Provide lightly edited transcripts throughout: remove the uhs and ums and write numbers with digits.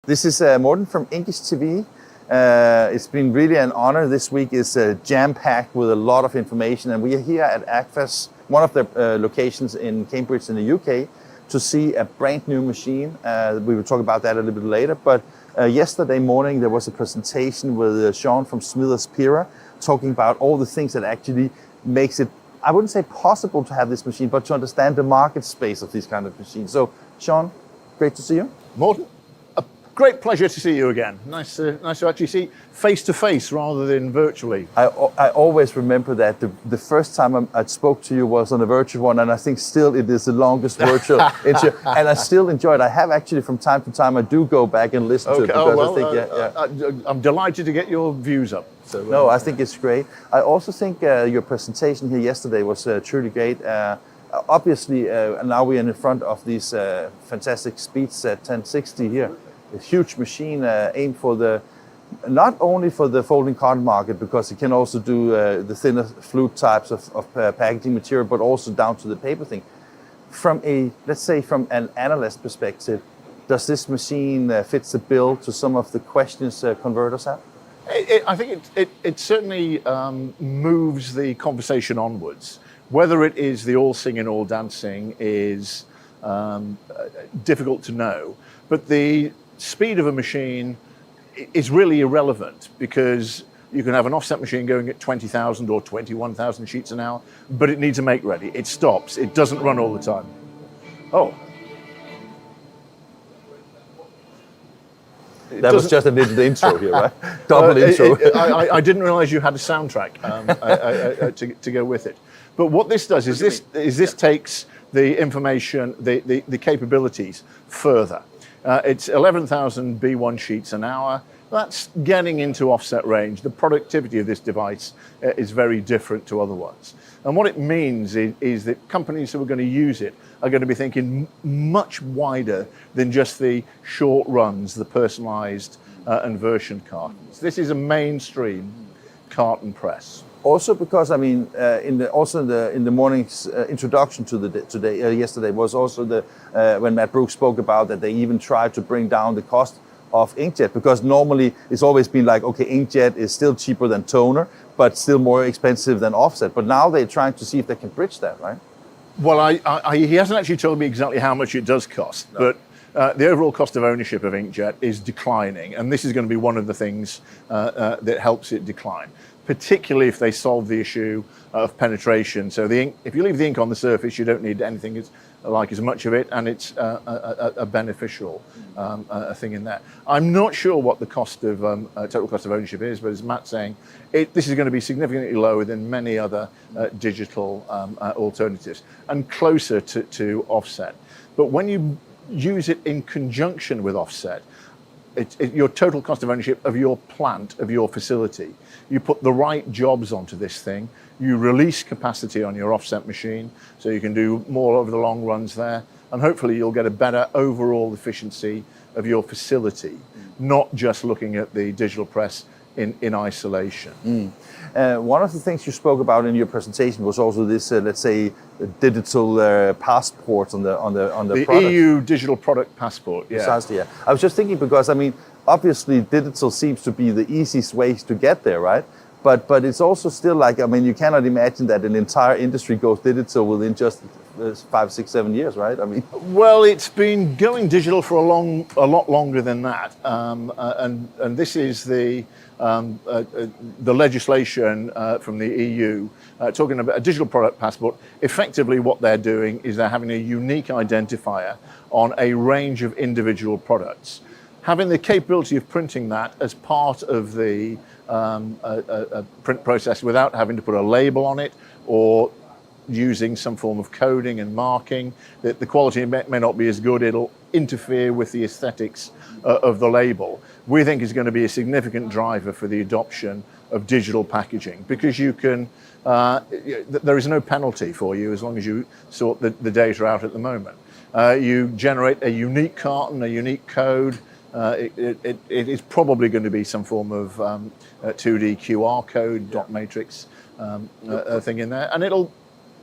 This is Morten from English TV. It's been really an honor. This week is jam-packed with a lot of information, and we are here at Agfa's, one of the locations in Cambridge in the UK, to see a brand new machine. We will talk about that a little bit later, but yesterday morning there was a presentation with Sean from Smyth's PIRA, talking about all the things that actually makes it, I wouldn't say possible to have this machine, but to understand the market space of these kind of machines. So Sean, great to see you. Morten, a great pleasure to see you again. Nice to actually see face to face rather than virtually. I always remember that the first time I spoke to you was on a virtual one, and I think still it is the longest virtual interview, and I still enjoy it. I have actually from time to time, I do go back and listen to it because I think, I'm delighted to get your views up. So, no, I think it's great. I also think your presentation here yesterday was truly great. Obviously, now we are in front of this fantastic Speedset 1060 here. A huge machine aimed for not only for the folding carton market, because it can also do the thinner flute types of packaging material, but also down to the paper thing. From let's say from an analyst perspective, does this machine fit the bill to some of the questions converters have? I think it certainly moves the conversation onwards. Whether it is the all singing, all dancing is difficult to know, but the speed of a machine is really irrelevant, because you can have an offset machine going at 20,000 or 21,000 sheets an hour, but it needs a make ready. It stops. It doesn't run all the time. Oh. That was just a little intro here, right? Double intro. I didn't realize you had a soundtrack to go with it. But what this does is this takes the information, the capabilities further. It's 11,000 B1 sheets an hour. That's getting into offset range. The productivity of this device is very different to other ones. And what it means is that companies who are going to use it are going to be thinking much wider than just the short runs, the personalized and version cartons. This is a mainstream carton press. Also, because I mean, in the morning's introduction to yesterday was also when Matt Brooks spoke about that they even tried to bring down the cost of inkjet, because normally it's always been like, okay, inkjet is still cheaper than toner, but still more expensive than offset. But now they're trying to see if they can bridge that, right? Well, he hasn't actually told me exactly how much it does cost, no. But the overall cost of ownership of inkjet is declining, and this is going to be one of the things that helps it decline, particularly if they solve the issue of penetration. So the ink, if you leave the ink on the surface, you don't need anything as much of it, and it's a beneficial thing in there. I'm not sure what the cost of total cost of ownership is, but as Matt's saying, this is going to be significantly lower than many other digital alternatives, and closer to offset. But when you use it in conjunction with offset, your total cost of ownership of your plant, of your facility, you put the right jobs onto this thing, you release capacity on your offset machine, so you can do more over the long runs there, and hopefully you'll get a better overall efficiency of your facility, not just looking at the digital press in isolation. One of the things you spoke about in your presentation was also this, let's say, digital passport on the product. EU digital product passport. Yeah. Precisely. Yeah. I was just thinking, because I mean, obviously digital seems to be the easiest way to get there, right? But it's also still like, I mean, you cannot imagine that an entire industry goes digital within just 5, 6, 7 years, right? I mean, well, it's been going digital for a lot longer than that, and this is the legislation from the EU talking about a digital product passport. Effectively, what they're doing is they're having a unique identifier on a range of individual products, having the capability of printing that as part of the print process without having to put a label on it or using some form of coding and marking. That the quality may not be as good, it'll interfere with the aesthetics of the label. We think is going to be a significant driver for the adoption of digital packaging, because you can, there is no penalty for you as long as you sort the data out at the moment. You generate a unique carton, a unique code. It is probably going to be some form of 2D QR code, dot matrix thing in there, and it'll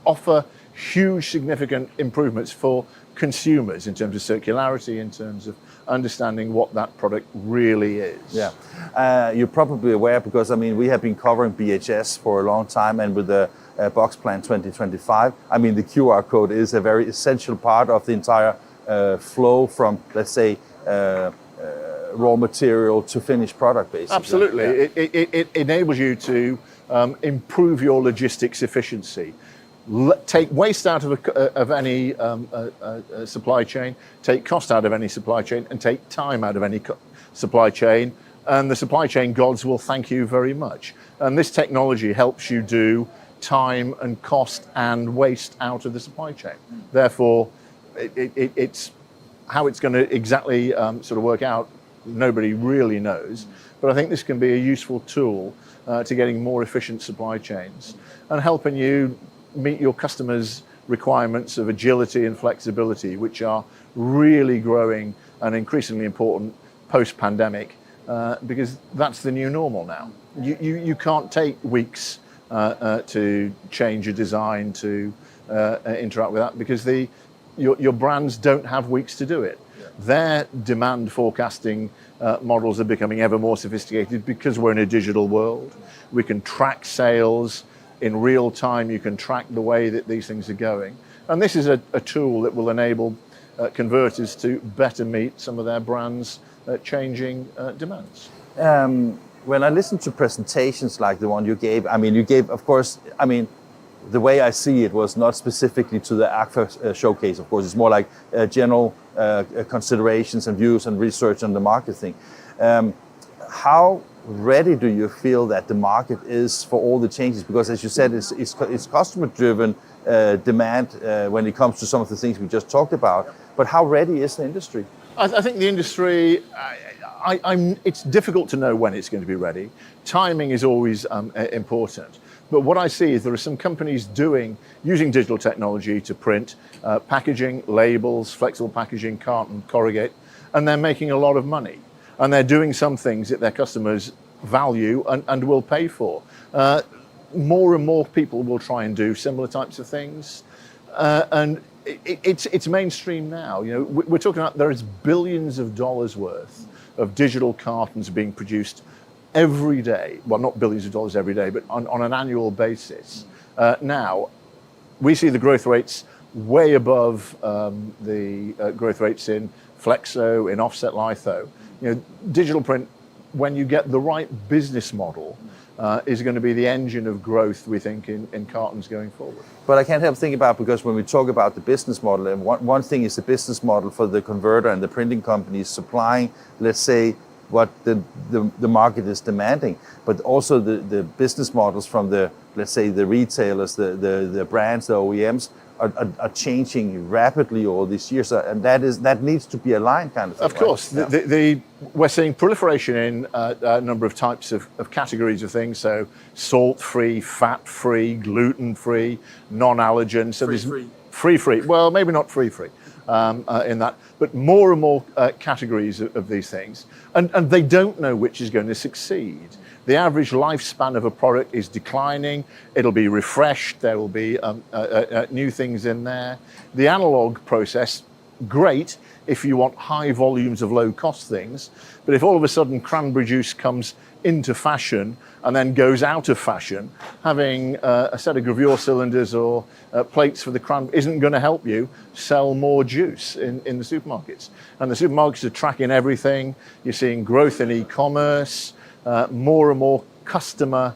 offer huge, significant improvements for consumers in terms of circularity, in terms of understanding what that product really is. Yeah, you're probably aware because I mean we have been covering BHS for a long time, and with the Box Plan 2025, I mean the QR code is a very essential part of the entire flow from, let's say, raw material to finished product, basically. Absolutely, Yeah. it enables you to improve your logistics efficiency. Take waste out of any supply chain, take cost out of any supply chain, and take time out of any supply chain, and the supply chain gods will thank you very much. And this technology helps you do time and cost and waste out of the supply chain. Therefore, it's how it's going to exactly sort of work out, nobody really knows. But I think this can be a useful tool to getting more efficient supply chains and helping you meet your customers' requirements of agility and flexibility, which are really growing and increasingly important post-pandemic, because that's the new normal now. You can't take weeks to change a design, to interact with that, because your brands don't have weeks to do it. Yeah. Their demand forecasting models are becoming ever more sophisticated because we're in a digital world. We can track sales in real time. You can track the way that these things are going. And this is a tool that will enable converters to better meet some of their brands' changing demands. When I listen to presentations like the one you gave, I mean, you gave, of course, I mean, the way I see it was not specifically to the Agfa showcase, of course. It's more like general considerations and views and research on the market thing. How ready do you feel that the market is for all the changes? Because as you said, it's customer-driven demand when it comes to some of the things we just talked about. But how ready is the industry? I think the industry, it's difficult to know when it's going to be ready. Timing is always important. But what I see is there are some companies using digital technology to print packaging, labels, flexible packaging, carton, corrugate, and they're making a lot of money. And they're doing some things that their customers value and will pay for. More and more people will try and do similar types of things. And it's mainstream now. You know, we're talking about there is billions of dollars worth of digital cartons being produced every day. Well, not billions of dollars every day, but on an annual basis. Now, we see the growth rates way above the growth rates in flexo, in offset litho. You know, digital print, when you get the right business model, is going to be the engine of growth, we think, in cartons going forward. But I can't help thinking about, because when we talk about the business model, and one thing is the business model for the converter and the printing companies supplying, let's say, what the market is demanding, but also the business models from the, let's say, the retailers, the brands, the OEMs are changing rapidly all these years, and that needs to be aligned, kind of thing. Of course, right? Yeah. We're seeing proliferation in a number of types of categories of things. So salt-free, fat-free, gluten-free, non-allergen. So free. Well, maybe not free. In that, but more and more categories of these things, and they don't know which is going to succeed. The average lifespan of a product is declining. It'll be refreshed. There will be new things in there. The analog process, great if you want high volumes of low-cost things, but if all of a sudden cranberry juice comes into fashion and then goes out of fashion, having a set of gravure cylinders or plates for the cranberry isn't going to help you sell more juice in the supermarkets. And the supermarkets are tracking everything. You're seeing growth in e-commerce, more and more customer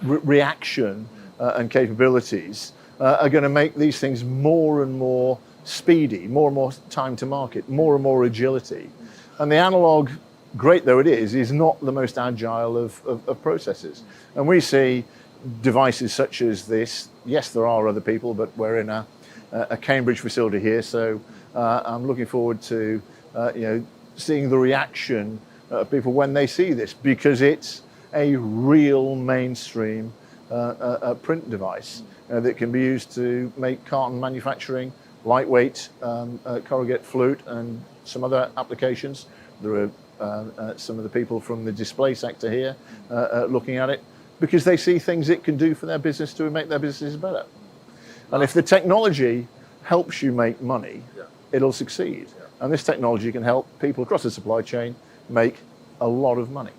reaction and capabilities are going to make these things more and more speedy, more and more time to market, more and more agility. And the analog, great though it is not the most agile of processes. And we see devices such as this. Yes, there are other people, but we're in a Cambridge facility here, so I'm looking forward to seeing the reaction of people when they see this, because it's a real mainstream print device that can be used to make carton manufacturing lightweight, corrugate flute, and some other applications. There are some of the people from the display sector here looking at it, because they see things it can do for their business to make their businesses better. And if the technology helps you make money, Yeah. it'll succeed. And this technology can help people across the supply chain make a lot of money.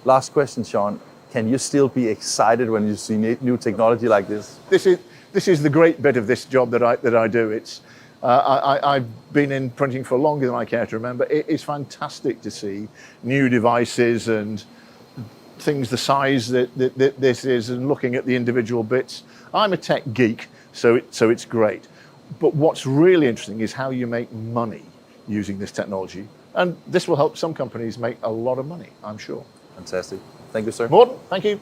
Last question, Sean. Can you still be excited when you see new technology like this? This is the great bit of this job that I do. It's I've been in printing for longer than I care to remember. It is fantastic to see new devices and things the size that this is, and looking at the individual bits. I'm a tech geek, so it's great. But what's really interesting is how you make money using this technology, and this will help some companies make a lot of money, I'm sure. Fantastic. Thank you, sir. Morten, thank you.